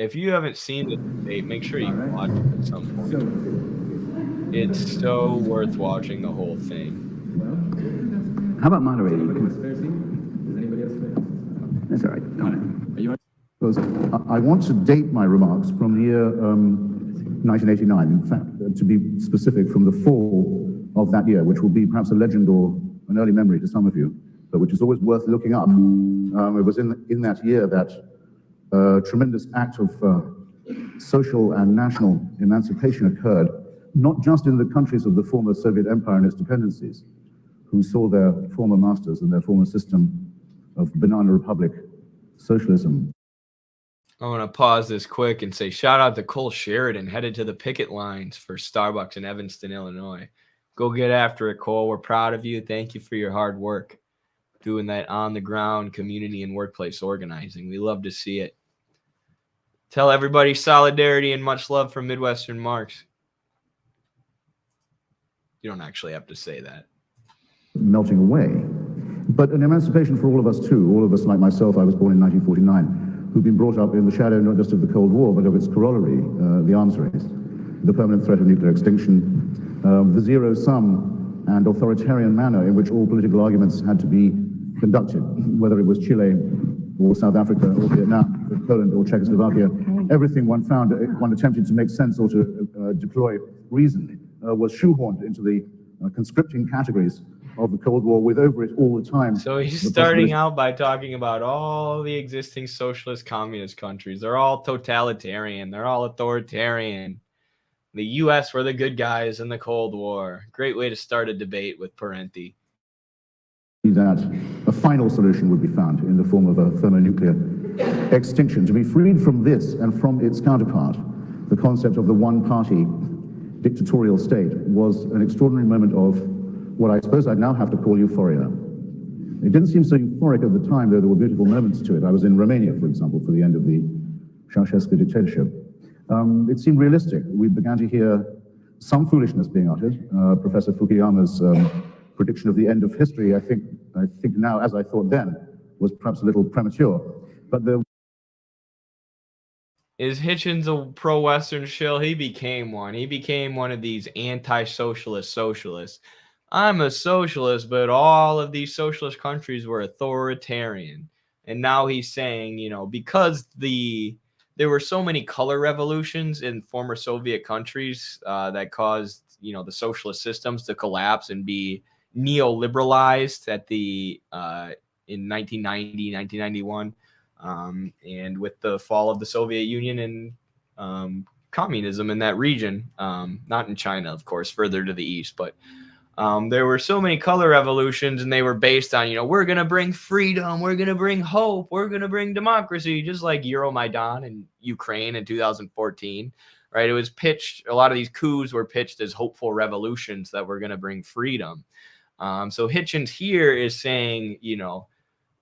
If you haven't seen the debate, make sure you watch it at some point. It's so worth watching the whole thing. How about moderating? That's all right. Because I want to date my remarks from the year 1989, in fact, to be specific, from the fall of that year, which will be perhaps a legend or an early memory to some of you, but which is always worth looking up. It was in that year that tremendous act of social and national emancipation occurred, not just in the countries of the former Soviet Empire and its dependencies, who saw their former masters and their former system of banana republic socialism. I want to pause this quick and say shout out to Cole Sheridan, headed to the picket lines for Starbucks in Evanston, Illinois. Go get after it, Cole. We're proud of you. Thank you for your hard work doing that on-the-ground community and workplace organizing. We love to see it. Tell everybody solidarity and much love from Midwestern Marx. You don't actually have to say that. Melting away. But an emancipation for all of us too. All of us, like myself, I was born in 1949, who've been brought up in the shadow not just of the Cold War, but of its corollary, the arms race, the permanent threat of nuclear extinction, the zero-sum and authoritarian manner in which all political arguments had to be conducted, whether it was Chile or South Africa or Vietnam or Poland or Czechoslovakia. Everything one found, one attempted to make sense or to deploy reason, was shoehorned into the conscripting categories of the Cold War, with over it all the time. So he's starting out by talking about all the existing socialist communist countries. They're all totalitarian. They're all authoritarian. The U.S. were the good guys in the Cold War. Great way to start a debate with Parenti. That a final solution would be found in the form of a thermonuclear extinction. To be freed from this and from its counterpart, the concept of the one-party dictatorial state, was an extraordinary moment of what I suppose I'd now have to call euphoria. It didn't seem so euphoric at the time, though there were beautiful moments to it. I was in Romania, for example, for the end of the Ceausescu dictatorship. It seemed realistic. We began to hear some foolishness being uttered. Professor Fukuyama's prediction of the end of history, I think now, as I thought then, was perhaps a little premature. But the Is Hitchens a pro-Western shill? He became one. He became one of these anti-socialist socialists. I'm a socialist, but all of these socialist countries were authoritarian. And now he's saying, you know, because there were so many color revolutions in former Soviet countries that caused, you know, the socialist systems to collapse and be neoliberalized at in 1990, 1991. And with the fall of the Soviet Union and communism in that region, not in China, of course, further to the east, but there were so many color revolutions, and they were based on, you know, we're going to bring freedom, we're going to bring hope, we're going to bring democracy, just like Euromaidan in Ukraine in 2014, right? It was pitched, a lot of these coups were pitched as hopeful revolutions that were going to bring freedom. So Hitchens here is saying, you know,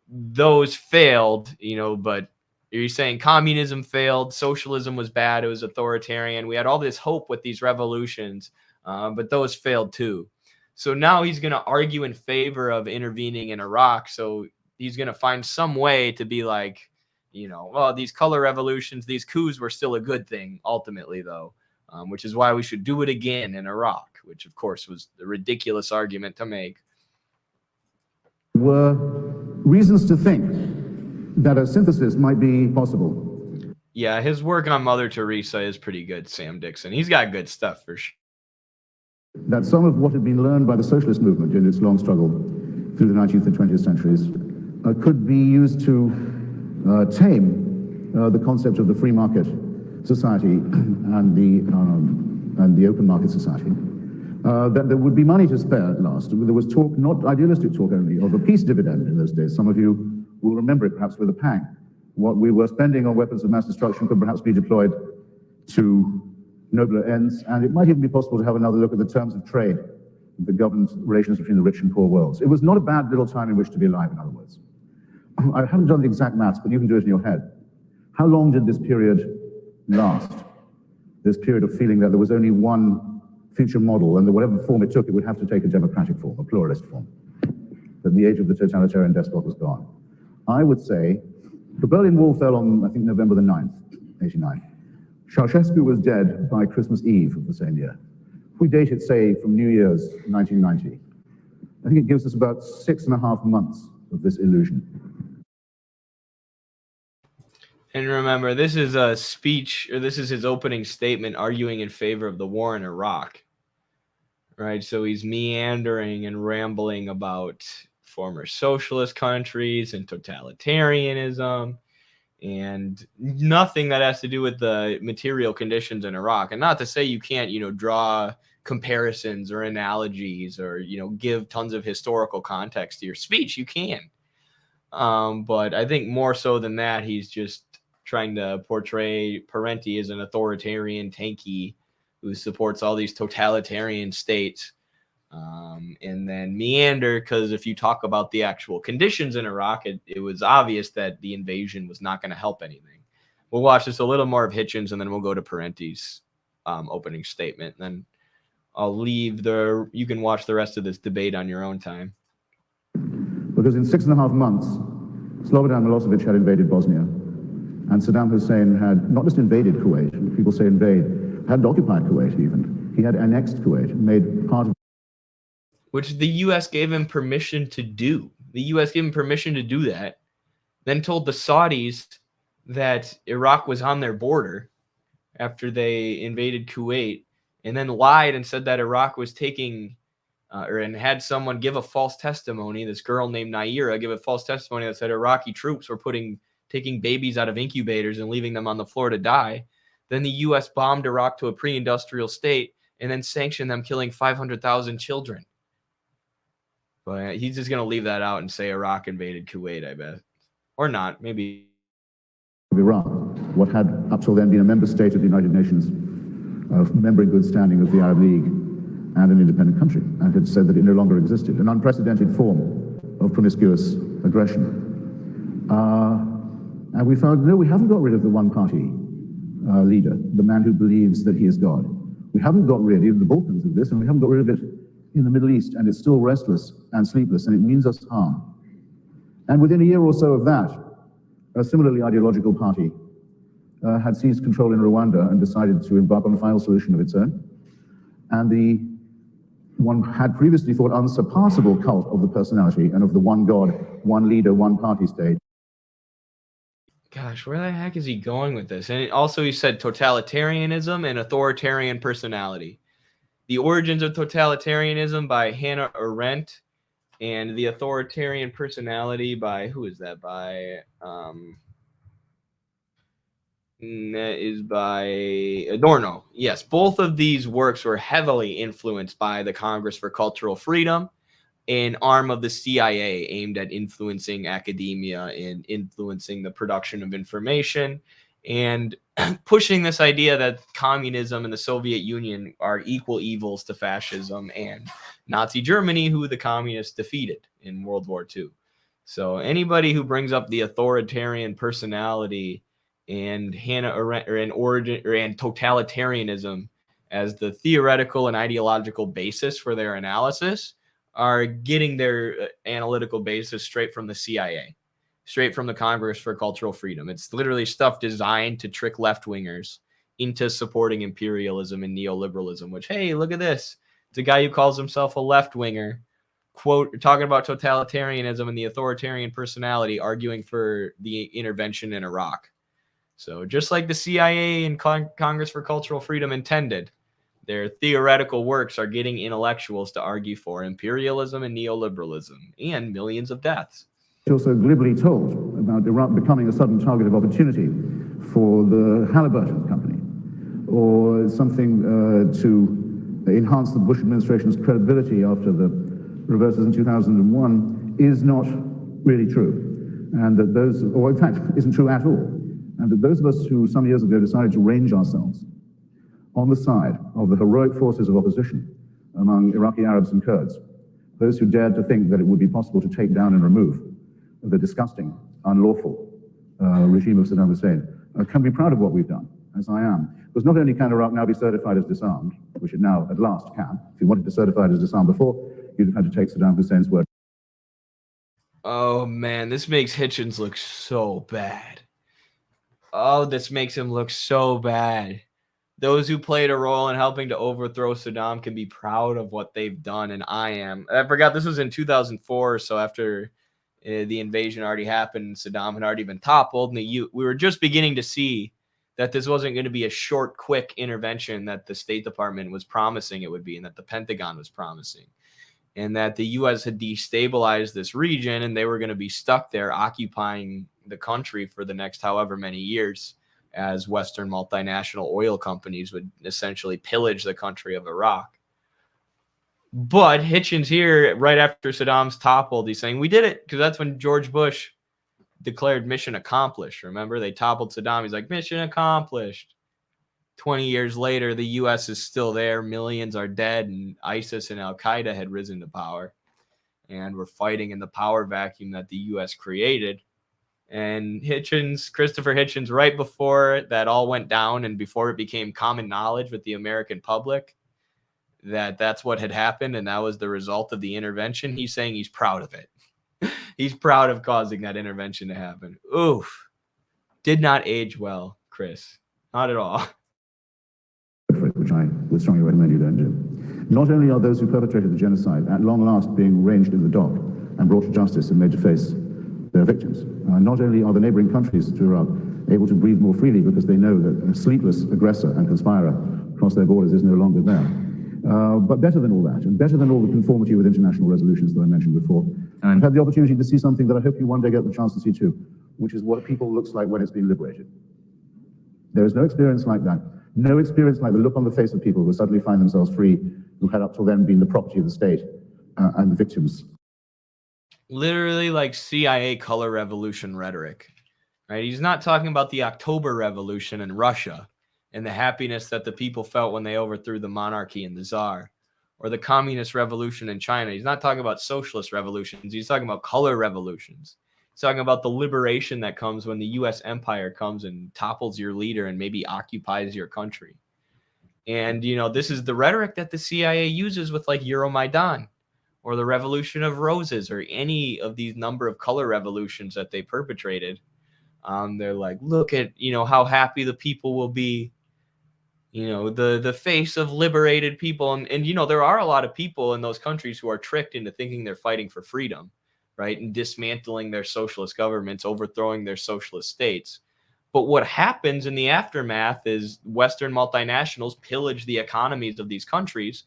those failed, you know, but you're saying communism failed, socialism was bad, it was authoritarian. We had all this hope with these revolutions, but those failed too. So now he's going to argue in favor of intervening in Iraq. So he's going to find some way to be like, you know, well, these color revolutions, these coups were still a good thing ultimately, though, which is why we should do it again in Iraq, which, of course, was a ridiculous argument to make. Were reasons to think that a synthesis might be possible. Yeah, his work on Mother Teresa is pretty good, Sam Dixon. He's got good stuff for sure. That some of what had been learned by the socialist movement in its long struggle through the 19th and 20th centuries could be used to tame the concept of the free market society and the open market society. That there would be money to spare at last. There was talk, not idealistic talk only, of a peace dividend in those days. Some of you will remember it perhaps with a pang. What we were spending on weapons of mass destruction could perhaps be deployed to nobler ends, and it might even be possible to have another look at the terms of trade that governed relations between the rich and poor worlds. It was not a bad little time in which to be alive, in other words. I haven't done the exact maths, but you can do it in your head. How long did this period last? This period of feeling that there was only one future model, and that whatever form it took, it would have to take a democratic form, a pluralist form. That the age of the totalitarian despot was gone. I would say the Berlin Wall fell on, I think, November the 9th. 89. Ceausescu was dead by Christmas Eve of the same year. If we date it, say, from New Year's 1990, I think it gives us about 6.5 months of this illusion. And remember, this is a speech, or this is his opening statement arguing in favor of the war in Iraq. Right? So he's meandering and rambling about former socialist countries and totalitarianism and nothing that has to do with the material conditions in Iraq. And not to say you can't, draw comparisons or analogies or, give tons of historical context to your speech. You can. But I think more so than that, he's just trying to portray Parenti as an authoritarian tanky who supports all these totalitarian states. And then meander, because if you talk about the actual conditions in Iraq, it was obvious that the invasion was not going to help anything. We'll watch just a little more of Hitchens, and then we'll go to Parenti's opening statement. And then I'll leave you can watch the rest of this debate on your own time. Because in 6.5 months, Slobodan Milosevic had invaded Bosnia, and Saddam Hussein had not just invaded Kuwait, people say invade, had occupied Kuwait even. He had annexed Kuwait, made part of which the U.S. gave him permission to do. The U.S. gave him permission to do that, then told the Saudis that Iraq was on their border after they invaded Kuwait, and then lied and said that Iraq was taking and had someone give a false testimony. This girl named Naira give a false testimony that said Iraqi troops were taking babies out of incubators and leaving them on the floor to die. Then the U.S. bombed Iraq to a pre-industrial state and then sanctioned them, killing 500,000 children. But he's just going to leave that out and say Iraq invaded Kuwait, I bet. Or not, maybe. Iran, what had up till then been a member state of the United Nations, a member in good standing of the Arab League, and an independent country, and had said that it no longer existed, an unprecedented form of promiscuous aggression. And we found, no, we haven't got rid of the one-party leader, the man who believes that he is God. We haven't got rid of the Balkans of this, and we haven't got rid of it in the Middle East, and it's still restless and sleepless, and it means us harm. And within a year or so of that, a similarly ideological party had seized control in Rwanda and decided to embark on a final solution of its own. And the one had previously thought unsurpassable cult of the personality and of the one God, one leader, one party state. Gosh, where the heck is he going with this? And also he said totalitarianism and authoritarian personality. The Origins of Totalitarianism by Hannah Arendt, and The Authoritarian Personality by, who is that by? That is by Adorno. Yes, both of these works were heavily influenced by the Congress for Cultural Freedom, an arm of the CIA aimed at influencing academia and influencing the production of information and pushing this idea that communism and the Soviet Union are equal evils to fascism and Nazi Germany, who the communists defeated in World War II. So anybody who brings up the authoritarian personality and Hannah Arendt and totalitarianism as the theoretical and ideological basis for their analysis are getting their analytical basis straight from the CIA, straight from the Congress for Cultural Freedom. It's literally stuff designed to trick left-wingers into supporting imperialism and neoliberalism, which, hey, look at this. It's a guy who calls himself a left-winger, quote, talking about totalitarianism and the authoritarian personality, arguing for the intervention in Iraq. So just like the CIA and Congress for Cultural Freedom intended, their theoretical works are getting intellectuals to argue for imperialism and neoliberalism and millions of deaths. Also glibly told about Iraq becoming a sudden target of opportunity for the Halliburton company, or something to enhance the Bush administration's credibility after the reverses in 2001, is not really true. And that those, or in fact, isn't true at all. And that those of us who some years ago decided to range ourselves on the side of the heroic forces of opposition among Iraqi Arabs and Kurds, those who dared to think that it would be possible to take down and remove the disgusting, unlawful regime of Saddam Hussein, can be proud of what we've done, as I am. Because not only can Iraq now be certified as disarmed, which it now at last can. If you wanted to certify it as disarmed before, you'd have had to take Saddam Hussein's word. Oh man, this makes Hitchens look so bad. Oh, this makes him look so bad. Those who played a role in helping to overthrow Saddam can be proud of what they've done, and I am. I forgot this was in 2004, so after the invasion already happened, Saddam had already been toppled, and we were just beginning to see that this wasn't going to be a short, quick intervention that the State Department was promising it would be, and that the Pentagon was promising, and that the U.S. had destabilized this region, and they were going to be stuck there occupying the country for the next however many years, as Western multinational oil companies would essentially pillage the country of Iraq. But Hitchens here, right after Saddam's toppled, he's saying, we did it, because that's when George Bush declared mission accomplished. Remember, they toppled Saddam. He's like, mission accomplished. 20 years later, the U.S. is still there. Millions are dead, and ISIS and Al-Qaeda had risen to power. And we're fighting in the power vacuum that the U.S. created. And Hitchens, Christopher Hitchens, right before that all went down and before it became common knowledge with the American public that that's what had happened and that was the result of the intervention, he's saying he's proud of it. He's proud of causing that intervention to happen. Oof. Did not age well, Chris. Not at all. Which I would strongly recommend you don't do. Not only are those who perpetrated the genocide at long last being ranged in the dock and brought to justice and made to face their victims, not only are the neighboring countries to Iraq able to breathe more freely because they know that a sleepless aggressor and conspirer across their borders is no longer there, but better than all that, and better than all the conformity with international resolutions that I mentioned before, I've had the opportunity to see something that I hope you one day get the chance to see too, which is what people looks like when it's been liberated. There is no experience like that. No experience like the look on the face of people who suddenly find themselves free, who had up till then been the property of the state and the victims. Literally like CIA color revolution rhetoric, right? He's not talking about the October Revolution in Russia and the happiness that the people felt when they overthrew the monarchy and the czar, or the communist revolution in China. He's not talking about socialist revolutions. He's talking about color revolutions. He's talking about the liberation that comes when the U.S. empire comes and topples your leader and maybe occupies your country. And, you know, this is the rhetoric that the CIA uses with like Euromaidan or the Revolution of Roses or any of these number of color revolutions that they perpetrated. They're like, look at, you know, how happy the people will be, you know, the face of liberated people. And, you know, there are a lot of people in those countries who are tricked into thinking they're fighting for freedom, right? And dismantling their socialist governments, overthrowing their socialist states. But what happens in the aftermath is Western multinationals pillage the economies of these countries,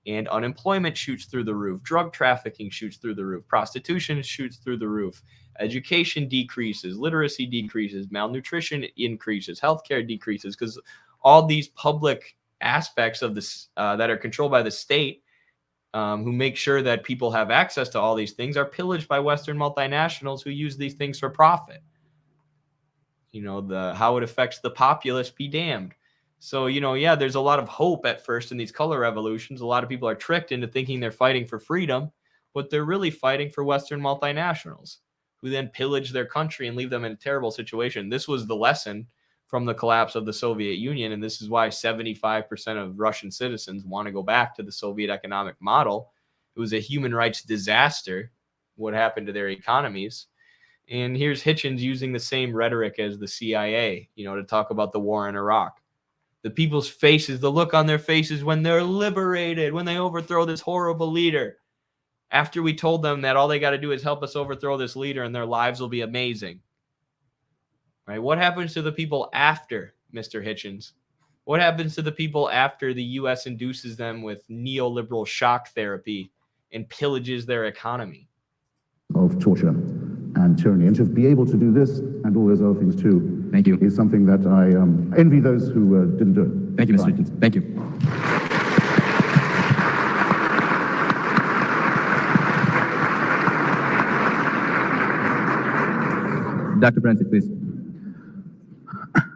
and unemployment shoots through the roof. Drug trafficking shoots through the roof. Prostitution shoots through the roof. Education decreases. Literacy decreases. Malnutrition increases. Healthcare decreases, because all these public aspects of this that are controlled by the state, who make sure that people have access to all these things, are pillaged by Western multinationals who use these things for profit. You know, how it affects the populace be damned. So, you know, yeah, there's a lot of hope at first in these color revolutions. A lot of people are tricked into thinking they're fighting for freedom, but they're really fighting for Western multinationals who then pillage their country and leave them in a terrible situation. This was the lesson from the collapse of the Soviet Union, and this is why 75% of Russian citizens want to go back to the Soviet economic model. It was a human rights disaster, what happened to their economies. And here's Hitchens using the same rhetoric as the CIA, you know, to talk about the war in Iraq. The people's faces, the look on their faces when they're liberated, when they overthrow this horrible leader. After we told them that all they got to do is help us overthrow this leader and their lives will be amazing. Right? What happens to the people after, Mr. Hitchens? What happens to the people after the U.S. induces them with neoliberal shock therapy and pillages their economy? Of torture and tyranny. And to be able to do this and all those other things too, Thank you. is something that I envy those who didn't do it. Thank you, Mr. Hitchens. Thank you. Dr. Parenti, please.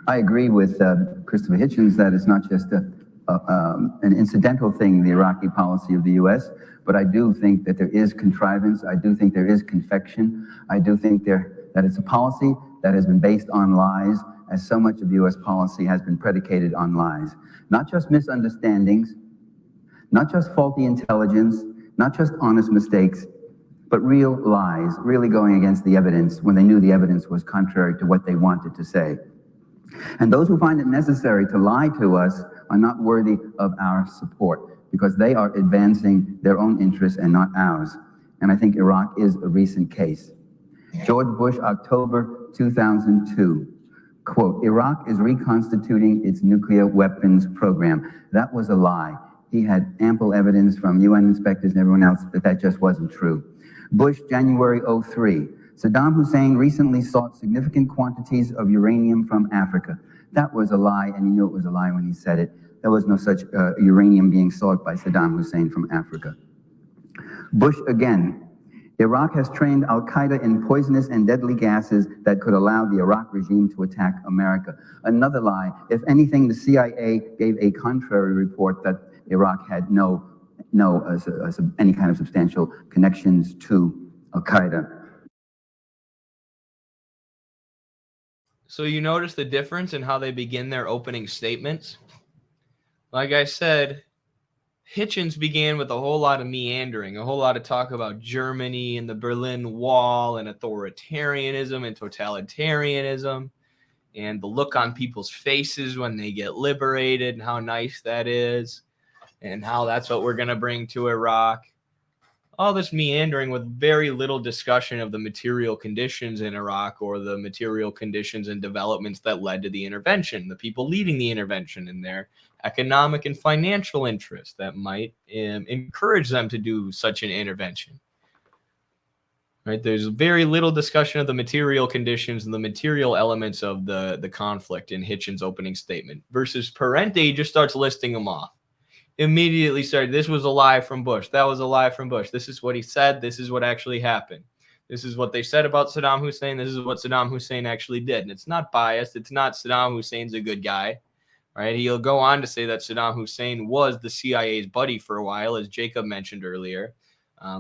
I agree with Christopher Hitchens that it's not just an incidental thing, the Iraqi policy of the U.S., but I do think that there is contrivance. I do think there is confection. I do think that it's a policy that has been based on lies, as so much of U.S. policy has been predicated on lies. Not just misunderstandings, not just faulty intelligence, not just honest mistakes, but real lies, really going against the evidence when they knew the evidence was contrary to what they wanted to say. And those who find it necessary to lie to us are not worthy of our support, because they are advancing their own interests and not ours. And I think Iraq is a recent case. George Bush, October 2002, quote, "Iraq is reconstituting its nuclear weapons program." That was a lie. He had ample evidence from UN inspectors and everyone else that that just wasn't true. Bush, January 03, "Saddam Hussein recently sought significant quantities of uranium from Africa." That was a lie, and he knew it was a lie when he said it. There was no such uranium being sought by Saddam Hussein from Africa. Bush again, "Iraq has trained al-Qaeda in poisonous and deadly gases that could allow the Iraq regime to attack America." Another lie. If anything, the CIA gave a contrary report that Iraq had any kind of substantial connections to al-Qaeda. So you notice the difference in how they begin their opening statements? Like I said, Hitchens began with a whole lot of meandering, a whole lot of talk about Germany and the Berlin Wall and authoritarianism and totalitarianism and the look on people's faces when they get liberated and how nice that is and how that's what we're going to bring to Iraq. All this meandering with very little discussion of the material conditions in Iraq or the material conditions and developments that led to the intervention, the people leading the intervention and their economic and financial interests that might encourage them to do such an intervention. Right? There's very little discussion of the material conditions and the material elements of the conflict in Hitchens' opening statement versus Parenti just starts listing them off. Immediately started, this was a lie from Bush. That was a lie from Bush. This is what he said. This is what actually happened. This is what they said about Saddam Hussein. This is what Saddam Hussein actually did. And it's not biased. It's not Saddam Hussein's a good guy. Right? He'll go on to say that Saddam Hussein was the CIA's buddy for a while, as Jacob mentioned earlier,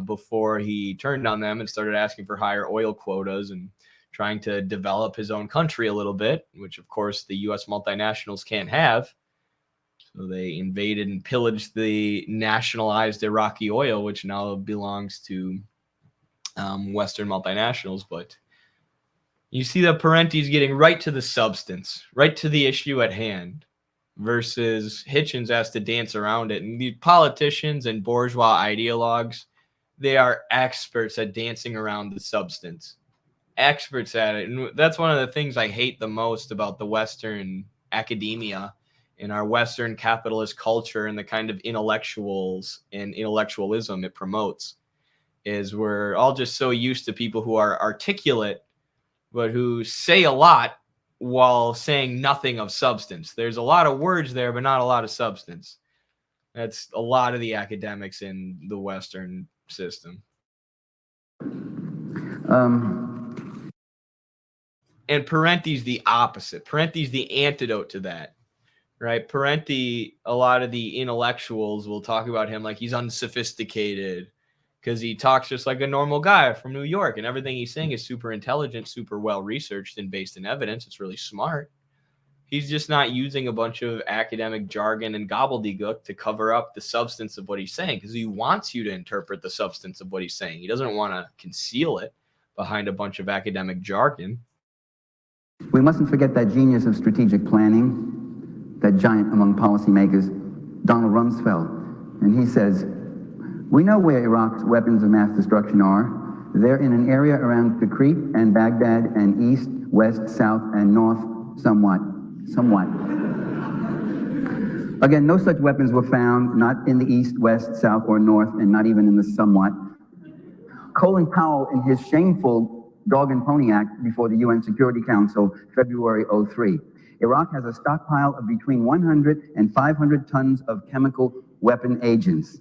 before he turned on them and started asking for higher oil quotas and trying to develop his own country a little bit, which, of course, the U.S. multinationals can't have. So they invaded and pillaged the nationalized Iraqi oil, which now belongs to Western multinationals. But you see that Parenti's getting right to the substance, right to the issue at hand, versus Hitchens has to dance around it. And the politicians and bourgeois ideologues, they are experts at dancing around the substance. Experts at it. And that's one of the things I hate the most about the Western academia in our Western capitalist culture and the kind of intellectuals and intellectualism it promotes, is we're all just so used to people who are articulate, but who say a lot while saying nothing of substance. There's a lot of words there, but not a lot of substance. That's a lot of the academics in the Western system. And Parenti's the opposite. Parenti's the antidote to that. Right? Parenti, a lot of the intellectuals will talk about him like he's unsophisticated because he talks just like a normal guy from New York, and everything he's saying is super intelligent, super well researched and based in evidence. It's really smart. He's just not using a bunch of academic jargon and gobbledygook to cover up the substance of what he's saying, because he wants you to interpret the substance of what he's saying. He doesn't want to conceal it behind a bunch of academic jargon. We mustn't forget that genius of strategic planning, that giant among policymakers, Donald Rumsfeld. And he says, "We know where Iraq's weapons of mass destruction are. They're in an area around Tikrit and Baghdad and east, west, south, and north, somewhat. Again, no such weapons were found, not in the east, west, south, or north, and not even in the somewhat. Colin Powell, in his shameful Dog and Pony Act before the UN Security Council, February 03, Iraq has a stockpile of between 100 and 500 tons of chemical weapon agents.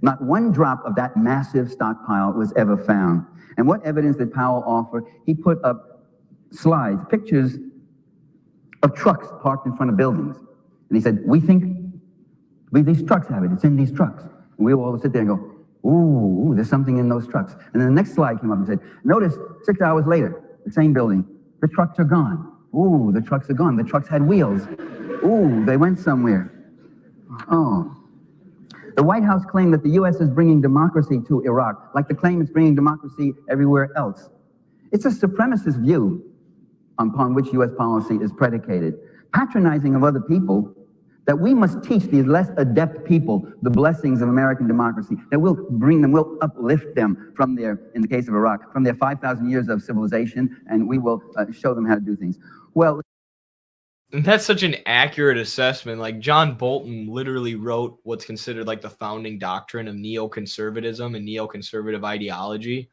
Not one drop of that massive stockpile was ever found. And what evidence did Powell offer? He put up slides, pictures of trucks parked in front of buildings. And he said, we think these trucks have it. It's in these trucks. And we all sit there and go, ooh, there's something in those trucks. And then the next slide came up and said, notice 6 hours later, the same building, the trucks are gone. Ooh, the trucks are gone. The trucks had wheels. Ooh, they went somewhere. Oh. The White House claimed that the U.S. is bringing democracy to Iraq, like the claim it's bringing democracy everywhere else. It's a supremacist view upon which U.S. policy is predicated. patronizing of other people, that we must teach these less adept people the blessings of American democracy, that we'll bring them, we'll uplift them from their, in the case of Iraq, from their 5,000 years of civilization, and we will show them how to do things. Well, and that's such an accurate assessment. Like John Bolton literally wrote what's considered like the founding doctrine of neoconservatism and neoconservative ideology.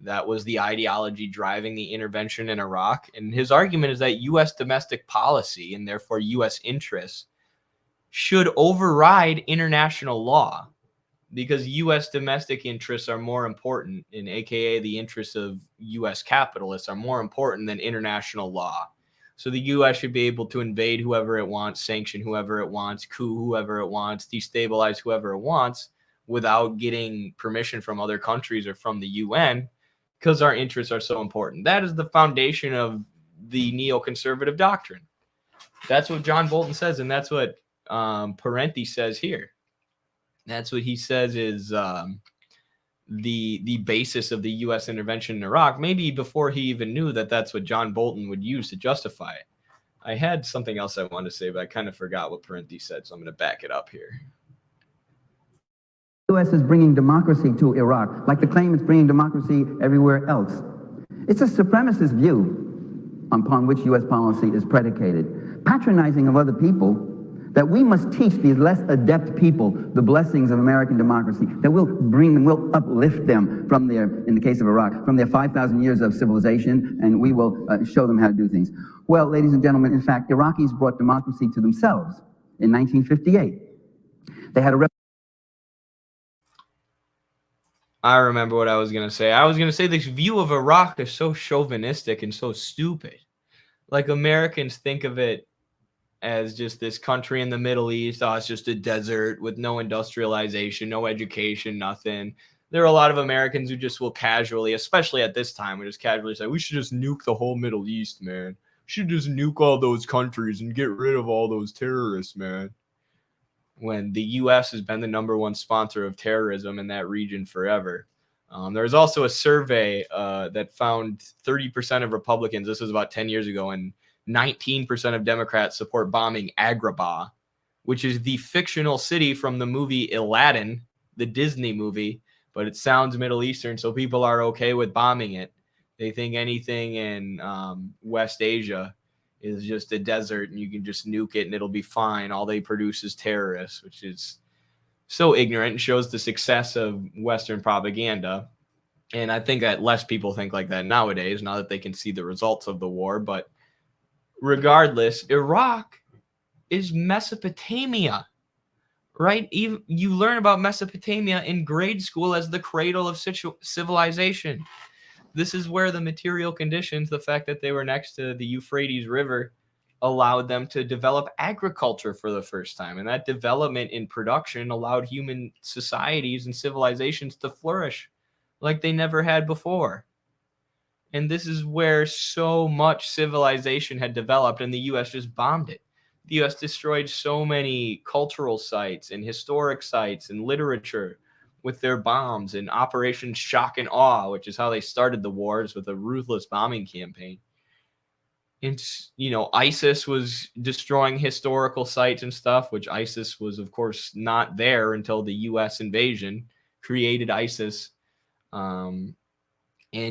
That was the ideology driving the intervention in Iraq. And his argument is that U.S. domestic policy and therefore U.S. interests should override international law, because U.S. domestic interests are more important, and AKA the interests of U.S. capitalists are more important than international law. So the U.S. should be able to invade whoever it wants, sanction whoever it wants, coup whoever it wants, destabilize whoever it wants without getting permission from other countries or from the UN, because our interests are so important. That is the foundation of the neoconservative doctrine. That's what John Bolton says, and that's what Parenti says here. That's what he says is the basis of the U.S. intervention in Iraq, maybe before he even knew that that's what John Bolton would use to justify it. I had something else I wanted to say, but I kind of forgot what Parenti said, so I'm going to back it up here. The U.S. is bringing democracy to Iraq, like the claim it's bringing democracy everywhere else. It's a supremacist view upon which U.S. policy is predicated, patronizing of other people, that we must teach these less adept people the blessings of American democracy, that we'll bring them, we'll uplift them from their, in the case of Iraq, from their 5,000 years of civilization, and we will show them how to do things. Well, ladies and gentlemen, in fact, Iraqis brought democracy to themselves in 1958. They had a I remember what I was going to say. I was going to say this view of Iraq is so chauvinistic and so stupid. Like, Americans think of it as just this country in the Middle East. Oh, it's just a desert with no industrialization, no education, nothing. There are a lot of Americans who just will casually, especially at this time, we just casually say, we should just nuke the whole Middle East, man. We should just nuke all those countries and get rid of all those terrorists, man. When the U.S. has been the #1 sponsor of terrorism in that region forever. There's also a survey that found 30% of Republicans, this was about 10 years ago, and 19% of Democrats support bombing Agrabah, which is the fictional city from the movie Aladdin, the Disney movie, but it sounds Middle Eastern, so people are okay with bombing it. They think anything in West Asia is just a desert and you can just nuke it and it'll be fine. All they produce is terrorists, which is so ignorant and shows the success of Western propaganda. And I think that less people think like that nowadays, now that they can see the results of the war. But regardless, Iraq is Mesopotamia, right? Even you learn about Mesopotamia in grade school as the cradle of civilization. This is where the material conditions, the fact that they were next to the Euphrates River, allowed them to develop agriculture for the first time. And that development in production allowed human societies and civilizations to flourish like they never had before. And this is where so much civilization had developed, and the U.S. just bombed it. The U.S. destroyed so many cultural sites and historic sites and literature with their bombs and Operation Shock and Awe, which is how they started the wars, with a ruthless bombing campaign. And, ISIS was destroying historical sites and stuff, which ISIS was, of course, not there until the U.S. invasion created ISIS. And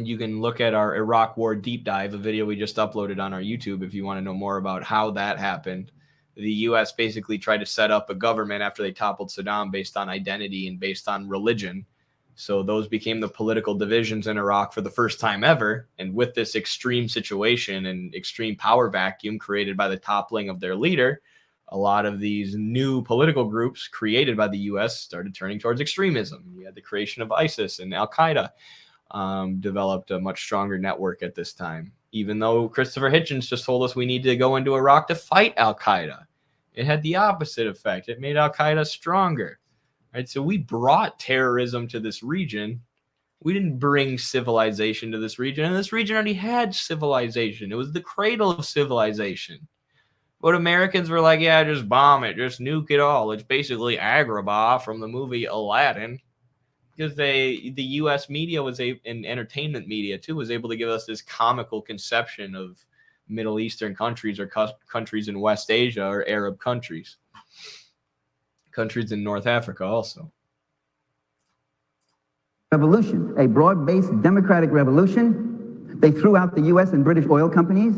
you can look at our Iraq War deep dive, a video we just uploaded on our YouTube, if you want to know more about how that happened. The U.S. basically tried to set up a government after they toppled Saddam based on identity and based on religion. So those became the political divisions in Iraq for the first time ever. And with this extreme situation and extreme power vacuum created by the toppling of their leader, a lot of these new political groups created by the U.S. started turning towards extremism. You had the creation of ISIS, and Al-Qaeda developed a much stronger network at this time. Even though Christopher Hitchens just told us we need to go into Iraq to fight Al-Qaeda, it had the opposite effect. It made Al-Qaeda stronger. Right? So we brought terrorism to this region. We didn't bring civilization to this region. And this region already had civilization. It was the cradle of civilization. But Americans were like, yeah, just bomb it. Just nuke it all. It's basically Agrabah from the movie Aladdin. Because the U.S. media and entertainment media, too, was able to give us this comical conception of Middle Eastern countries or countries in West Asia or Arab countries. Countries in North Africa also. Revolution, a broad-based democratic revolution. They threw out the US and British oil companies.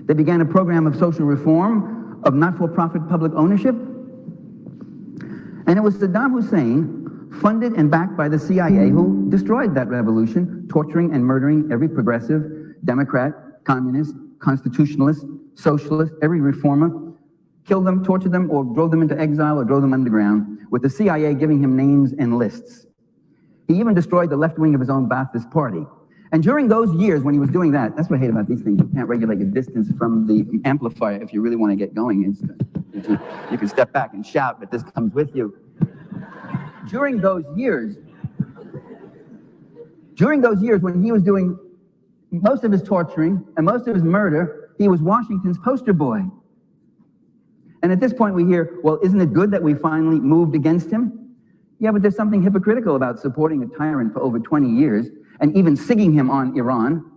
They began a program of social reform, of not-for-profit public ownership. And it was Saddam Hussein, funded and backed by the CIA, who destroyed that revolution, torturing and murdering every progressive, Democrat, communist, constitutionalist, socialist, every reformer, killed them, tortured them, or drove them into exile or drove them underground, with the CIA giving him names and lists. He even destroyed the left wing of his own Ba'athist party. And during those years when he was doing that, that's what I hate about these things. You can't regulate your distance from the amplifier if you really want to get going. You can step back and shout, but this comes with you. During those years when he was doing most of his torturing and most of his murder, he was Washington's poster boy. And at this point we hear, well, isn't it good that we finally moved against him? Yeah, but there's something hypocritical about supporting a tyrant for over 20 years and even sigging him on Iran.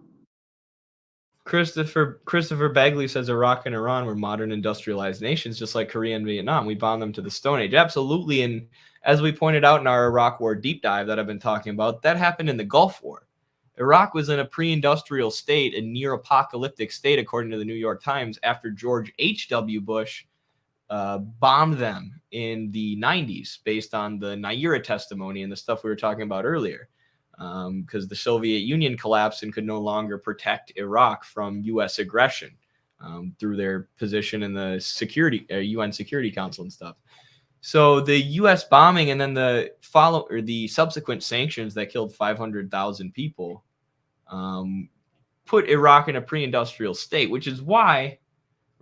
Christopher Begley says Iraq and Iran were modern industrialized nations, just like Korea and Vietnam. We bombed them to the Stone Age. Absolutely. And as we pointed out in our Iraq War deep dive that I've been talking about, that happened in the Gulf War. Iraq was in a pre-industrial state, a near-apocalyptic state, according to the New York Times, after George H.W. Bush bombed them in the 90s based on the Naira testimony and the stuff we were talking about earlier, because the Soviet Union collapsed and could no longer protect Iraq from U.S. aggression through their position in the UN Security Council and stuff. So the U.S. bombing and then the subsequent sanctions that killed 500,000 people put Iraq in a pre-industrial state, which is why,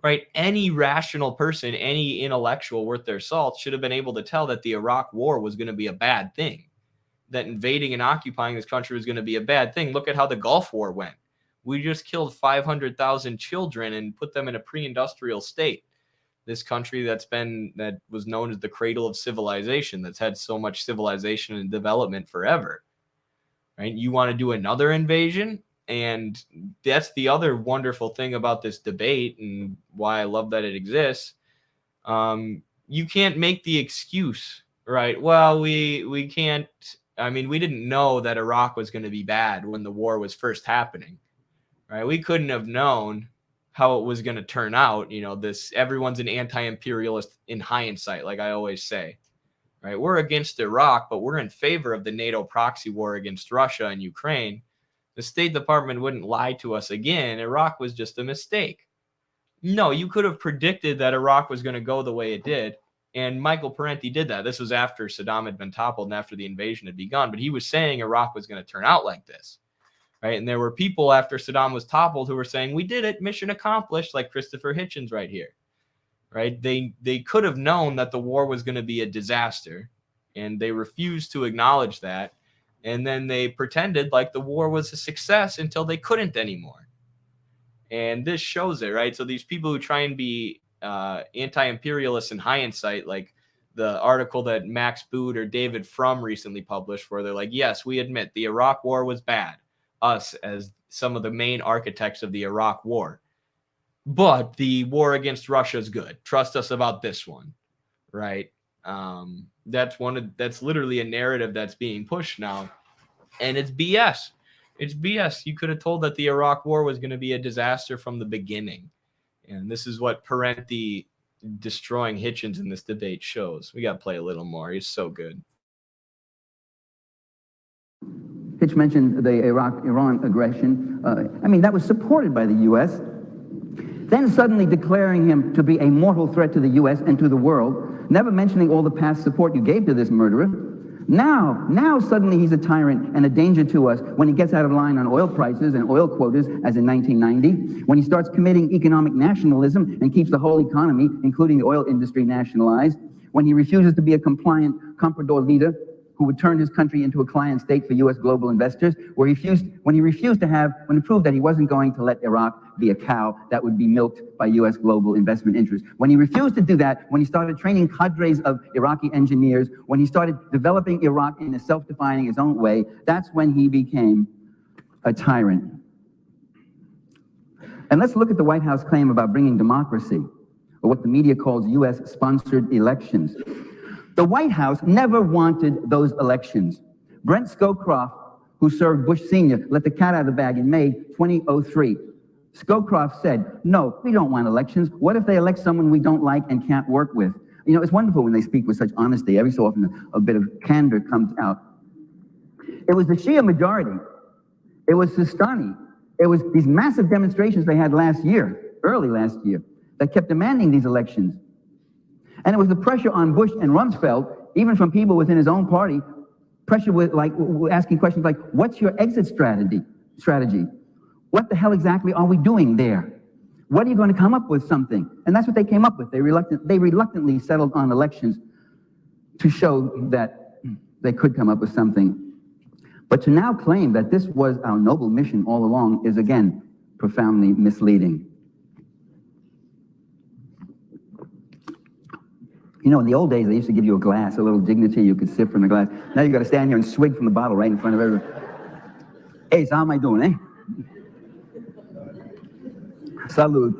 right, any rational person, any intellectual worth their salt should have been able to tell that the Iraq War was going to be a bad thing, that invading and occupying this country was going to be a bad thing. Look at how the Gulf War went. We just killed 500,000 children and put them in a pre-industrial state. This country that was known as the cradle of civilization, that's had so much civilization and development forever, right? You want to do another invasion? And that's the other wonderful thing about this debate and why I love that it exists. You can't make the excuse, right? Well, we can't. I mean, we didn't know that Iraq was going to be bad when the war was first happening, right? We couldn't have known how it was going to turn out. You know, everyone's an anti-imperialist in hindsight, like I always say, right? We're against Iraq, but we're in favor of the NATO proxy war against Russia and Ukraine. The State Department wouldn't lie to us again. Iraq was just a mistake. No, you could have predicted that Iraq was going to go the way it did. And Michael Parenti did that. This was after Saddam had been toppled and after the invasion had begun. But he was saying Iraq was going to turn out like this, right? And there were people after Saddam was toppled who were saying, we did it, mission accomplished, like Christopher Hitchens right here, right? They could have known that the war was going to be a disaster, and they refused to acknowledge that. And then they pretended like the war was a success until they couldn't anymore. And this shows it, right? So these people who try and be anti-imperialists in hindsight, like the article that Max Boot or David Frum recently published, where they're like, yes, we admit the Iraq war was bad, us as some of the main architects of the Iraq war. But the war against Russia is good. Trust us about this one, right? That's literally a narrative that's being pushed now, and it's BS. It's BS. You could have told that the Iraq war was going to be a disaster from the beginning, and this is what Parenti destroying Hitchens in this debate shows. We got to play a little more. He's so good. Hitch mentioned the Iraq-Iran aggression. I mean, that was supported by the U.S., then suddenly declaring him to be a mortal threat to the U.S. and to the world, never mentioning all the past support you gave to this murderer. Now suddenly he's a tyrant and a danger to us when he gets out of line on oil prices and oil quotas, as in 1990, when he starts committing economic nationalism and keeps the whole economy, including the oil industry, nationalized, when he refuses to be a compliant comprador leader who would turn his country into a client state for U.S. global investors, when he proved that he wasn't going to let Iraq be a cow that would be milked by U.S. global investment interests. When he refused to do that, when he started training cadres of Iraqi engineers, when he started developing Iraq in a self-defining his own way, that's when he became a tyrant. And let's look at the White House claim about bringing democracy, or what the media calls U.S.-sponsored elections. The White House never wanted those elections. Brent Scowcroft, who served Bush Sr., let the cat out of the bag in May 2003. Scowcroft said, no, we don't want elections. What if they elect someone we don't like and can't work with? You know, it's wonderful when they speak with such honesty. Every so often, a bit of candor comes out. It was the Shia majority. It was Sistani. It was these massive demonstrations they had last year, early last year, that kept demanding these elections. And it was the pressure on Bush and Rumsfeld, even from people within his own party, pressure with asking questions like, what's your exit strategy? What the hell exactly are we doing there? What are you going to come up with something? And that's what they came up with. They reluctantly settled on elections to show that they could come up with something. But to now claim that this was our noble mission all along is, again, profoundly misleading. You know, in the old days, they used to give you a glass, a little dignity, you could sip from the glass. Now you got to stand here and swig from the bottle right in front of everyone. Hey, so how am I doing, eh? Salud.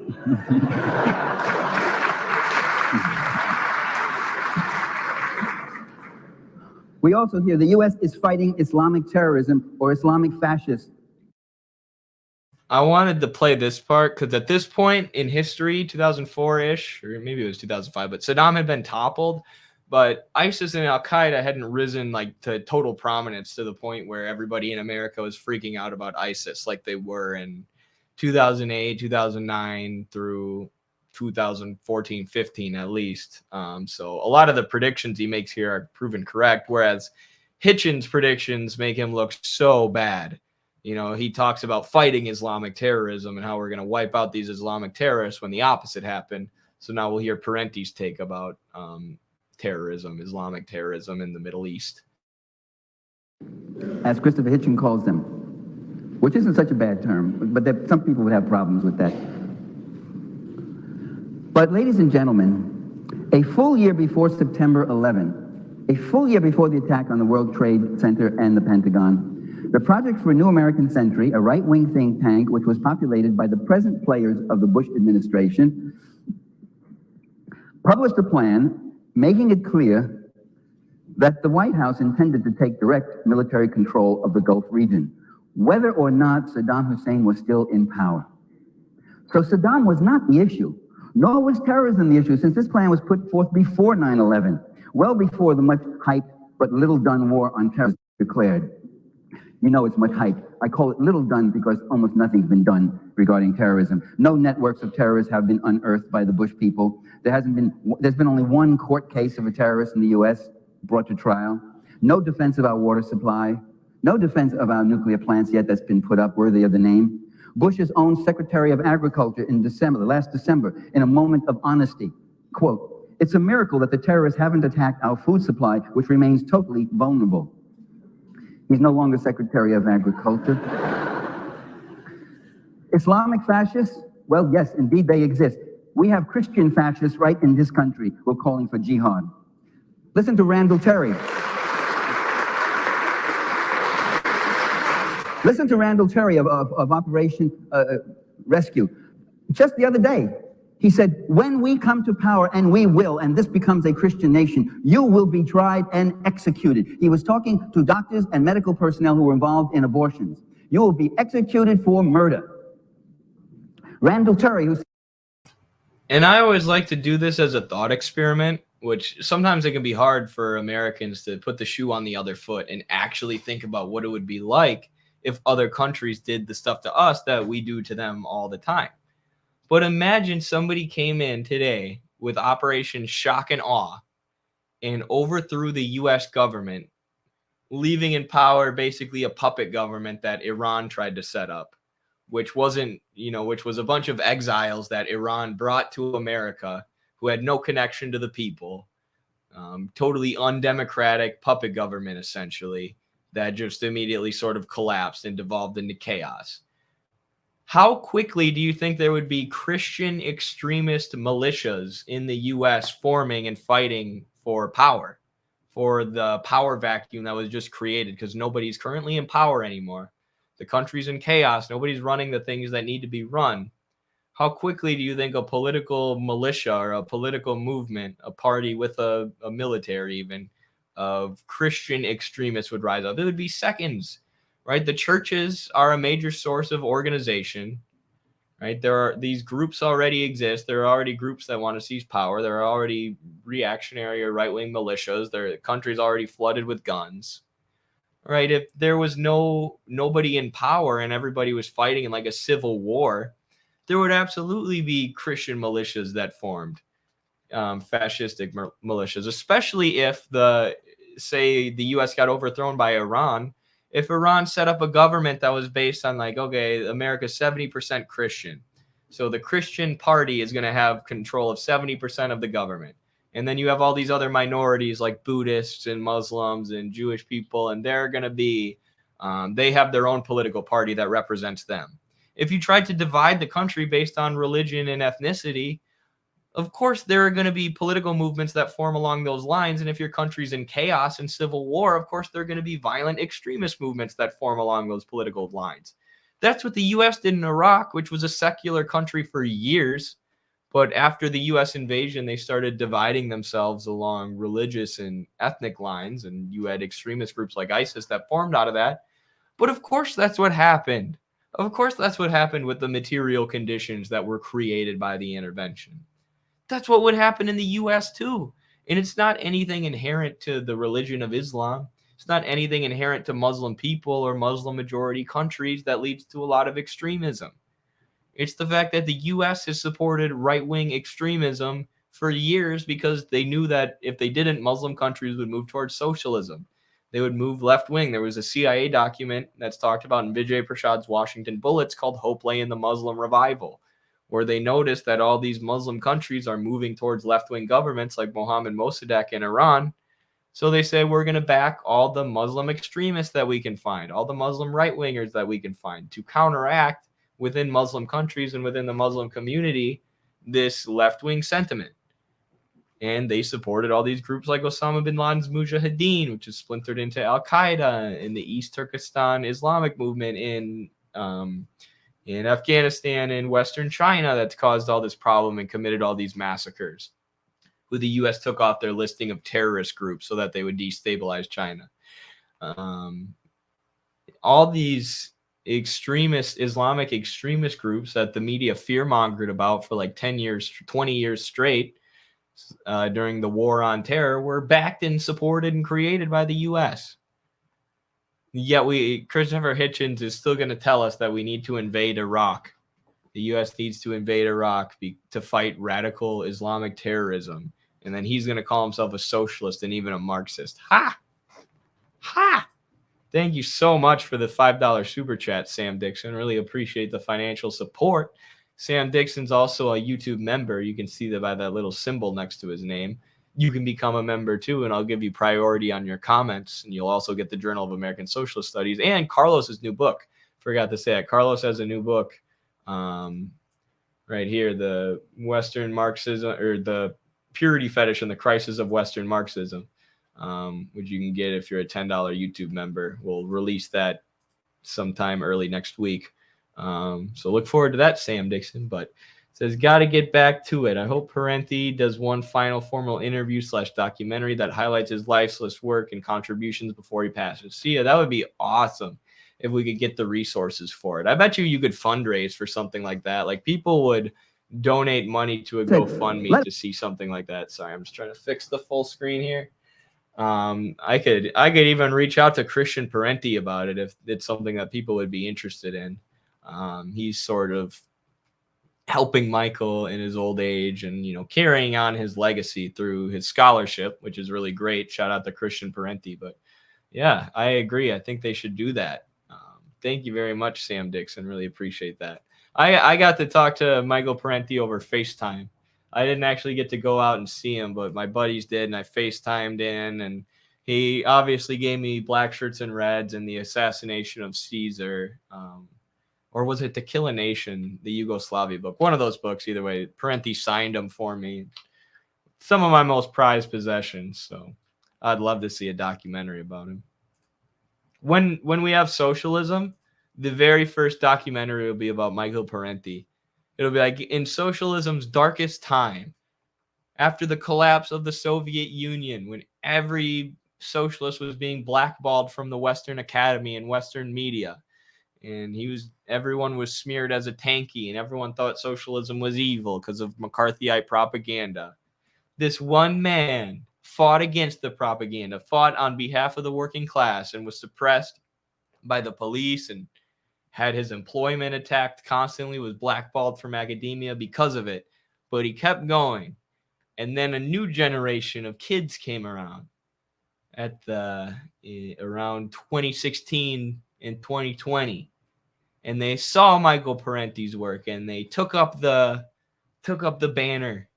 We also hear the U.S. is fighting Islamic terrorism or Islamic fascists. I wanted to play this part because at this point in history, 2004-ish, or maybe it was 2005, but Saddam had been toppled, but ISIS and Al-Qaeda hadn't risen like to total prominence to the point where everybody in America was freaking out about ISIS like they were in 2008, 2009 through 2014, 15 at least. So a lot of the predictions he makes here are proven correct, whereas Hitchens' predictions make him look so bad. You know, he talks about fighting Islamic terrorism and how we're going to wipe out these Islamic terrorists when the opposite happened. So now we'll hear Parenti's take about terrorism, Islamic terrorism in the Middle East. As Christopher Hitchens calls them, which isn't such a bad term, but some people would have problems with that. But ladies and gentlemen, a full year before September 11, a full year before the attack on the World Trade Center and the Pentagon, the Project for a New American Century, a right-wing think tank which was populated by the present players of the Bush administration, published a plan making it clear that the White House intended to take direct military control of the Gulf region, whether or not Saddam Hussein was still in power. So Saddam was not the issue, nor was terrorism the issue, since this plan was put forth before 9/11, well before the much hyped but little done war on terror was declared. You know it's much hype. I call it little done because almost nothing's been done regarding terrorism. No networks of terrorists have been unearthed by the Bush people. There's been only one court case of a terrorist in the U.S. brought to trial. No defense of our water supply. No defense of our nuclear plants yet that's been put up worthy of the name. Bush's own Secretary of Agriculture in last December, in a moment of honesty, quote, "It's a miracle that the terrorists haven't attacked our food supply, which remains totally vulnerable." He's no longer Secretary of Agriculture. Islamic fascists? Well, yes, indeed they exist. We have Christian fascists right in this country who are calling for jihad. Listen to Randall Terry. Listen to Randall Terry of Operation Rescue. Just the other day, he said, when we come to power, and we will, and this becomes a Christian nation, you will be tried and executed. He was talking to doctors and medical personnel who were involved in abortions. You will be executed for murder. Randall Terry, who's... And I always like to do this as a thought experiment, which sometimes it can be hard for Americans to put the shoe on the other foot and actually think about what it would be like if other countries did the stuff to us that we do to them all the time. But imagine somebody came in today with Operation Shock and Awe and overthrew the U.S. government, leaving in power basically a puppet government that Iran tried to set up, which was a bunch of exiles that Iran brought to America who had no connection to the people, totally undemocratic puppet government, essentially, that just immediately sort of collapsed and devolved into chaos. How quickly do you think there would be Christian extremist militias in the U.S. forming and fighting for power, for the power vacuum that was just created? Because nobody's currently in power anymore. The country's in chaos. Nobody's running the things that need to be run. how quickly do you think a political militia or a political movement, a party with a military even, of Christian extremists would rise up? It would be seconds, right? The churches are a major source of organization, right? There are these groups already exist. There are already groups that want to seize power. There are already reactionary or right-wing militias. The country's already flooded with guns, right? If there was nobody in power and everybody was fighting in like a civil war, there would absolutely be Christian militias that formed, fascistic militias, especially if say the U.S. got overthrown by Iran. If Iran set up a government that was based on like, okay, America's 70% Christian, so the Christian party is going to have control of 70% of the government. And then you have all these other minorities like Buddhists and Muslims and Jewish people, and they're going to be, they have their own political party that represents them. If you tried to divide the country based on religion and ethnicity, of course, there are going to be political movements that form along those lines. And if your country's in chaos and civil war, of course, there are going to be violent extremist movements that form along those political lines. That's what the U.S. did in Iraq, which was a secular country for years. But after the U.S. invasion, they started dividing themselves along religious and ethnic lines. And you had extremist groups like ISIS that formed out of that. But of course, that's what happened. Of course, that's what happened with the material conditions that were created by the intervention. That's what would happen in the U.S. too. And it's not anything inherent to the religion of Islam. It's not anything inherent to Muslim people or Muslim majority countries that leads to a lot of extremism. It's the fact that the U.S. has supported right-wing extremism for years because they knew that if they didn't, Muslim countries would move towards socialism. They would move left-wing. There was a CIA document that's talked about in Vijay Prashad's Washington Bullets called Hope Lay in the Muslim Revival, where they noticed that all these Muslim countries are moving towards left-wing governments like Mohammed Mossadegh in Iran. So they say, we're going to back all the Muslim extremists that we can find, all the Muslim right-wingers that we can find, to counteract within Muslim countries and within the Muslim community this left-wing sentiment. And they supported all these groups like Osama bin Laden's Mujahideen, which is splintered into Al-Qaeda, in the East Turkestan Islamic movement in Afghanistan and Western China that's caused all this problem and committed all these massacres, who the U.S. took off their listing of terrorist groups so that they would destabilize China. All these Islamic extremist groups that the media fear-mongered about for like 10 years, 20 years straight during the war on terror were backed and supported and created by the U.S. Yet Christopher Hitchens is still going to tell us that we need to invade Iraq. The U.S. needs to invade Iraq to fight radical Islamic terrorism. And then he's going to call himself a socialist and even a Marxist. Ha! Ha! Thank you so much for the $5 super chat, Sam Dixon. Really appreciate the financial support. Sam Dixon's also a YouTube member. You can see that by that little symbol next to his name. You can become a member too, and I'll give you priority on your comments. And you'll also get the Journal of American Socialist Studies and Carlos's new book. Forgot to say it. Carlos has a new book right here, the Western Marxism, or the Purity Fetish and the Crisis of Western Marxism, which you can get if you're a $10 YouTube member. We'll release that sometime early next week. So look forward to that, Sam Dixon. But it says, got to get back to it. I hope Parenti does one final formal interview / documentary that highlights his lifeless work and contributions before he passes. See, that would be awesome if we could get the resources for it. I bet you could fundraise for something like that. Like, people would donate money to a GoFundMe to see something like that. Sorry, I'm just trying to fix the full screen here. I could even reach out to Christian Parenti about it if it's something that people would be interested in. He's sort of helping Michael in his old age and, carrying on his legacy through his scholarship, which is really great. Shout out to Christian Parenti. But yeah, I agree. I think they should do that. Thank you very much, Sam Dixon. Really appreciate that. I got to talk to Michael Parenti over FaceTime. I didn't actually get to go out and see him, but my buddies did, and I FaceTimed in, and he obviously gave me Black Shirts and Reds and the Assassination of Caesar, or was it To Kill a Nation, the Yugoslavia book? One of those books, either way. Parenti signed them for me. Some of my most prized possessions, so I'd love to see a documentary about him. When we have socialism, the very first documentary will be about Michael Parenti. It'll be like in socialism's darkest time, after the collapse of the Soviet Union, when every socialist was being blackballed from the Western Academy and Western media, and everyone was smeared as a tanky, and everyone thought socialism was evil because of McCarthyite propaganda. This one man fought against the propaganda, fought on behalf of the working class, and was suppressed by the police and had his employment attacked constantly, was blackballed from academia because of it. But he kept going. And then a new generation of kids came around around 2016 and 2020. And they saw Michael Parenti's work, and they took up the banner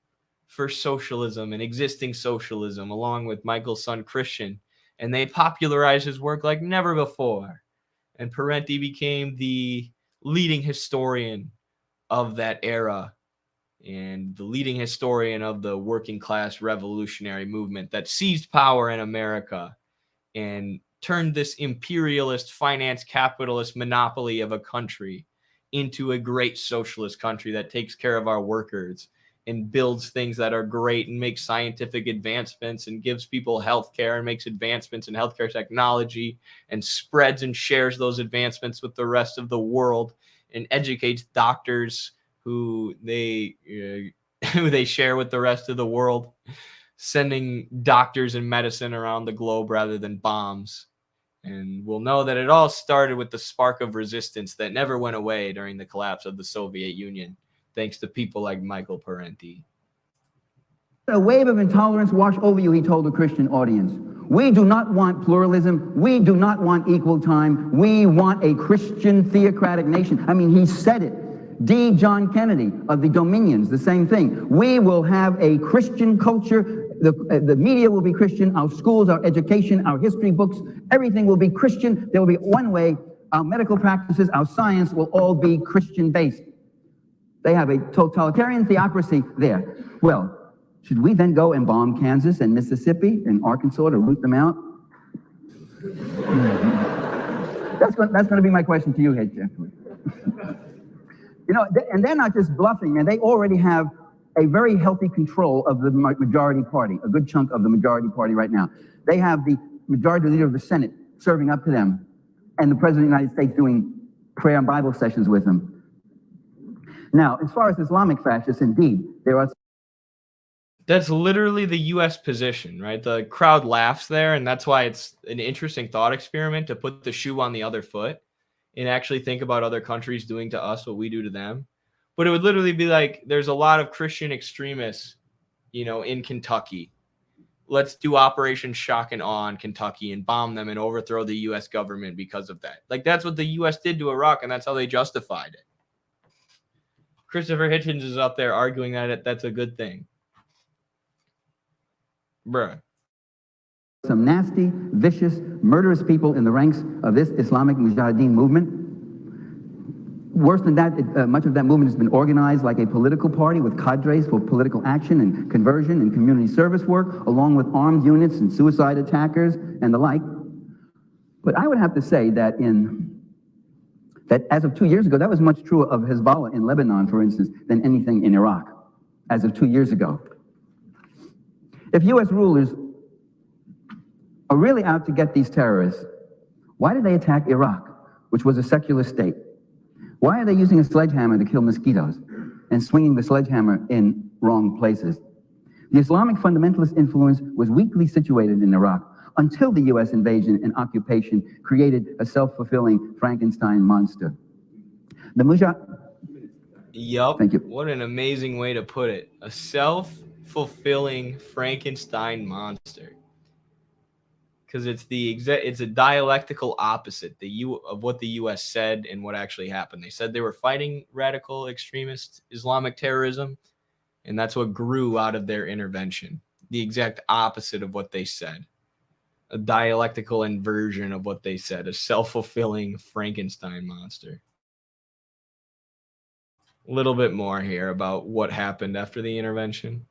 for socialism and existing socialism along with Michael's son Christian, and they popularized his work like never before. And Parenti became the leading historian of that era and the leading historian of the working class revolutionary movement that seized power in America and turned this imperialist, finance capitalist monopoly of a country into a great socialist country that takes care of our workers and builds things that are great and makes scientific advancements and gives people healthcare and makes advancements in healthcare technology and spreads and shares those advancements with the rest of the world and educates doctors who they share with the rest of the world, sending doctors and medicine around the globe rather than bombs. And we'll know that it all started with the spark of resistance that never went away during the collapse of the Soviet Union, thanks to people like Michael Parenti. A wave of intolerance wash over you, he told the Christian audience. We do not want pluralism. We do not want equal time. We want a Christian theocratic nation. I mean, he said it. D. John Kennedy of the Dominions, the same thing. We will have a Christian culture. The media will be Christian. Our schools, our education, our history books, everything will be Christian. There will be one way. Our medical practices, our science will all be Christian-based. They have a totalitarian theocracy there. Well, should we then go and bomb Kansas and Mississippi and Arkansas to root them out? That's going to be my question to you, Hitchens. You know, and they're not just bluffing, man. They already have a very healthy control of the majority party, a good chunk of the majority party right now. They have the majority leader of the Senate serving up to them, and the President of the United States doing prayer and Bible sessions with them. Now, as far as Islamic fascists, indeed, there are... That's literally the U.S. position, right? The crowd laughs there, and that's why it's an interesting thought experiment to put the shoe on the other foot and actually think about other countries doing to us what we do to them. But it would literally be like, there's a lot of Christian extremists, in Kentucky. Let's do Operation Shock and Awe in Kentucky and bomb them and overthrow the U.S. government because of that. Like, that's what the U.S. did to Iraq, and that's how they justified it. Christopher Hitchens is up there arguing that that's a good thing. Bruh. Some nasty, vicious, murderous people in the ranks of this Islamic Mujahideen movement. Worse than that, much of that movement has been organized like a political party with cadres for political action and conversion and community service work, along with armed units and suicide attackers and the like. But I would have to say that as of 2 years ago, that was much truer of Hezbollah in Lebanon, for instance, than anything in Iraq, as of 2 years ago. If U.S. rulers are really out to get these terrorists, why did they attack Iraq, which was a secular state? Why are they using a sledgehammer to kill mosquitoes and swinging the sledgehammer in wrong places? The Islamic fundamentalist influence was weakly situated in Iraq until the U.S. invasion and occupation created a self-fulfilling Frankenstein monster. Yup. Thank you. What an amazing way to put it. A self-fulfilling Frankenstein monster. Because it's a dialectical opposite of what the U.S. said and what actually happened. They said they were fighting radical extremist Islamic terrorism, and that's what grew out of their intervention. The exact opposite of what they said. A dialectical inversion of what they said. A self-fulfilling Frankenstein monster. A little bit more here about what happened after the intervention.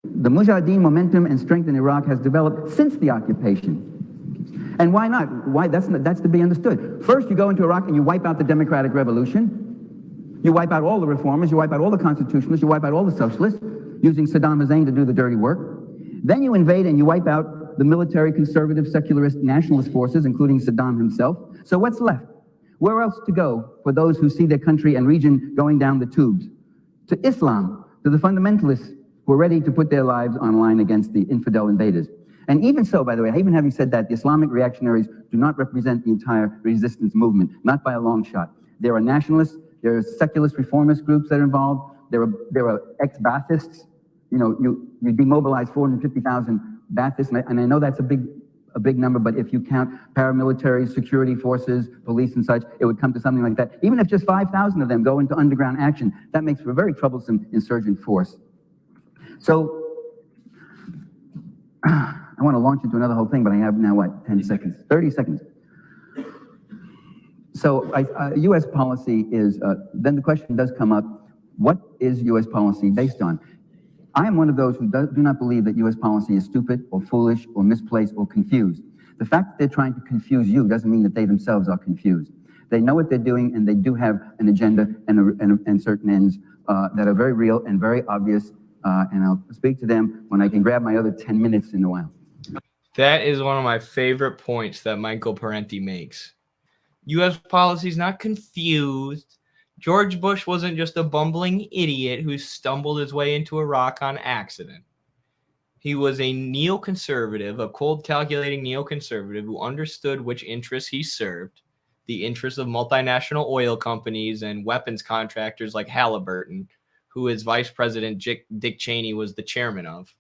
The Mujahideen momentum and strength in Iraq has developed since the occupation. And why not? Why? That's to be understood. First, you go into Iraq and you wipe out the democratic revolution. You wipe out all the reformers, you wipe out all the constitutionalists, you wipe out all the socialists, using Saddam Hussein to do the dirty work. Then you invade and you wipe out the military, conservative, secularist, nationalist forces, including Saddam himself. So what's left? Where else to go for those who see their country and region going down the tubes? To Islam, to the fundamentalists who are ready to put their lives on line against the infidel invaders. And even so, by the way, even having said that, the Islamic reactionaries do not represent the entire resistance movement, not by a long shot. There are nationalists, there are secularist reformist groups that are involved, there are ex-Baathists. You know, you demobilize 450,000 Baathists, and I know that's a big number, but if you count paramilitary, security forces, police and such, it would come to something like that. Even if just 5,000 of them go into underground action, that makes for a very troublesome insurgent force. So, I want to launch into another whole thing, but I have now, what, 10 seconds, 30 seconds. So U.S. policy is, then the question does come up, what is U.S. policy based on? I am one of those who do not believe that U.S. policy is stupid or foolish or misplaced or confused. The fact that they're trying to confuse you doesn't mean that they themselves are confused. They know what they're doing, and they do have an agenda and certain ends that are very real and very obvious, and I'll speak to them when I can grab my other 10 minutes in a while. That is one of my favorite points that Michael Parenti makes. U.S. policy is not confused. George Bush wasn't just a bumbling idiot who stumbled his way into Iraq on accident. He was a neoconservative, a cold calculating neoconservative who understood which interests he served, the interests of multinational oil companies and weapons contractors like Halliburton, who his vice president Dick Cheney was the chairman of.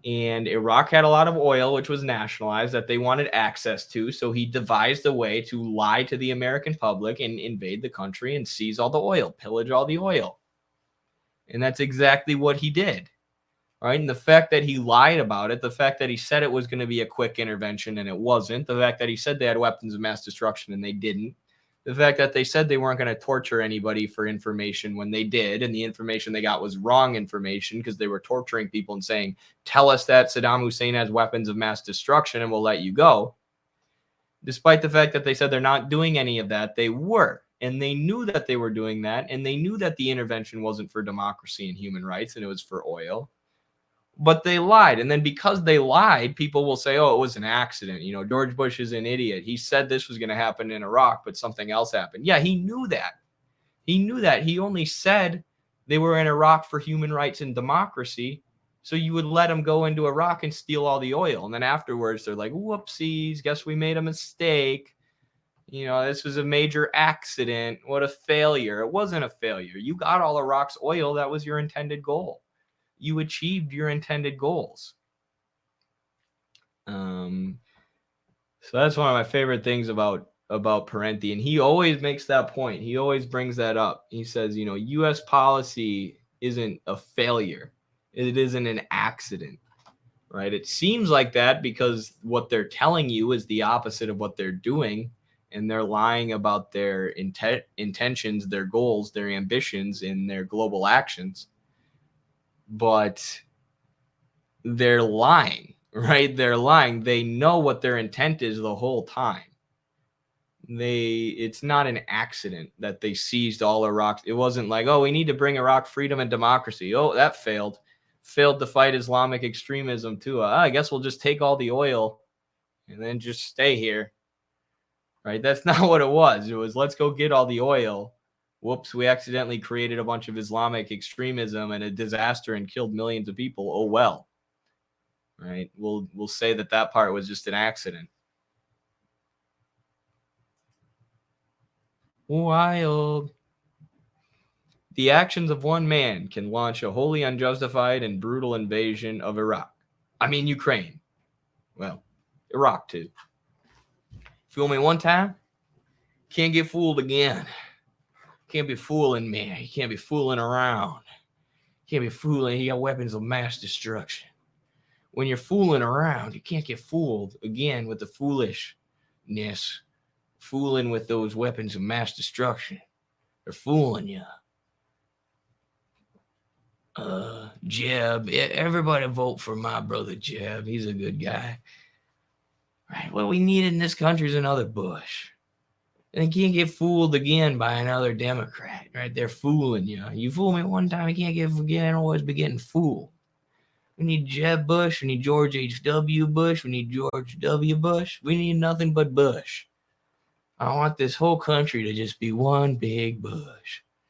And Iraq had a lot of oil, which was nationalized, that they wanted access to. So he devised a way to lie to the American public and invade the country and seize all the oil, pillage all the oil. And that's exactly what he did. Right? And the fact that he lied about it, the fact that he said it was going to be a quick intervention and it wasn't, the fact that he said they had weapons of mass destruction and they didn't, the fact that they said they weren't going to torture anybody for information when they did, and the information they got was wrong information because they were torturing people and saying, tell us that Saddam Hussein has weapons of mass destruction and we'll let you go. Despite the fact that they said they're not doing any of that, they were. And they knew that they were doing that, and they knew that the intervention wasn't for democracy and human rights and it was for oil. But they lied. And then because they lied, people will say, oh, it was an accident. You know, George Bush is an idiot. He said this was going to happen in Iraq, but something else happened. Yeah, he knew that. He knew that. He only said they were in Iraq for human rights and democracy. So you would let them go into Iraq and steal all the oil. And then afterwards, they're like, whoopsies, guess we made a mistake. You know, this was a major accident. What a failure. It wasn't a failure. You got all Iraq's oil. That was your intended goal. You achieved your intended goals. So that's one of my favorite things about Parenti, and he always makes that point. He always brings that up. He says, you know, U.S. policy isn't a failure. It isn't an accident, right? It seems like that because what they're telling you is the opposite of what they're doing, and they're lying about their intentions, their goals, their ambitions, and their global actions. But they're lying, right? They're lying. They know what their intent is the whole time. It's not an accident that they seized all Iraq. It wasn't like, oh, we need to bring Iraq freedom and democracy. Oh, that failed. Failed to fight Islamic extremism too. I guess we'll just take all the oil and then just stay here. Right? That's not what it was. It was, let's go get all the oil. Whoops, we accidentally created a bunch of Islamic extremism and a disaster and killed millions of people. Oh, well. Right? We'll say that part was just an accident. Wild. The actions of one man can launch a wholly unjustified and brutal invasion of Iraq. I mean, Ukraine. Well, Iraq too. Fool me one time, can't get fooled again. Can't be fooling me. You can't be fooling around. Can't be fooling. You got weapons of mass destruction. When you're fooling around, you can't get fooled again with the foolishness. Fooling with those weapons of mass destruction. They're fooling you. Jeb. Everybody vote for my brother Jeb. He's a good guy. Right. What we need in this country is another Bush. And you can't get fooled again by another Democrat, right? They're fooling you. You fool me one time, you can't get again. Always be getting fooled. We need Jeb Bush. We need George H.W. Bush. We need George W. Bush. We need nothing but Bush. I want this whole country to just be one big Bush.